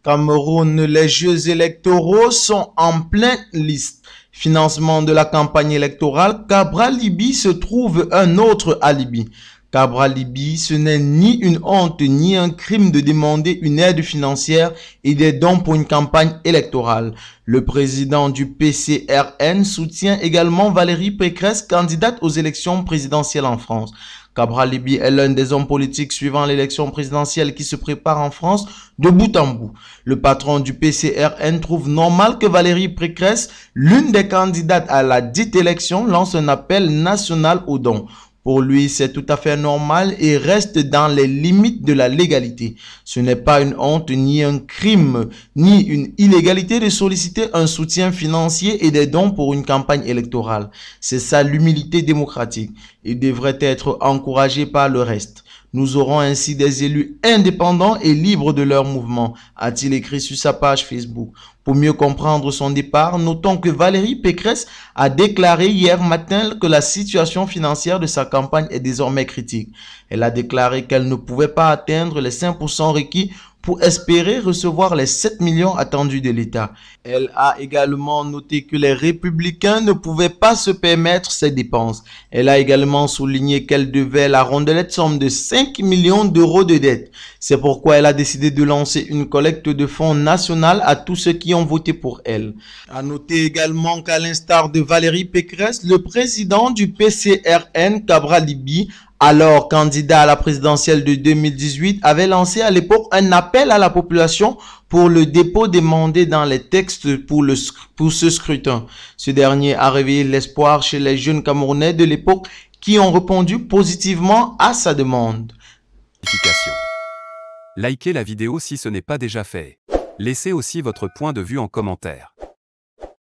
Cameroun, les jeux électoraux sont en pleine liste. Financement de la campagne électorale, Cabral Libye se trouve un autre alibi. Cabral Libye, ce n'est ni une honte ni un crime de demander une aide financière et des dons pour une campagne électorale. Le président du PCRN soutient également Valérie Pécresse, candidate aux élections présidentielles en France. Cabral Libye est l'un des hommes politiques suivant l'élection présidentielle qui se prépare en France de bout en bout. Le patron du PCRN trouve normal que Valérie Pécresse, l'une des candidates à la dite élection, lance un appel national aux dons. Pour lui, c'est tout à fait normal et reste dans les limites de la légalité. Ce n'est pas une honte, ni un crime, ni une illégalité de solliciter un soutien financier et des dons pour une campagne électorale. C'est ça l'humilité démocratique. Il devrait être encouragé par le reste. Nous aurons ainsi des élus indépendants et libres de leur mouvement, a-t-il écrit sur sa page Facebook. Pour mieux comprendre son départ, notons que Valérie Pécresse a déclaré hier matin que la situation financière de sa campagne est désormais critique. Elle a déclaré qu'elle ne pouvait pas atteindre les 5% requis pour espérer recevoir les 7 millions attendus de l'État. Elle a également noté que les républicains ne pouvaient pas se permettre ces dépenses. Elle a également souligné qu'elle devait la rondelette somme de 5 millions d'euros de dette. C'est pourquoi elle a décidé de lancer une collecte de fonds nationale à tous ceux qui ont voté pour elle. À noter également qu'à l'instar de Valérie Pécresse, le président du PCRN, Cabral Libye, alors candidat à la présidentielle de 2018, avait lancé à l'époque un appel à la population pour le dépôt des mandats dans les textes pour ce scrutin. Ce dernier a réveillé l'espoir chez les jeunes Camerounais de l'époque qui ont répondu positivement à sa demande. Likez la vidéo si ce n'est pas déjà fait. Laissez aussi votre point de vue en commentaire.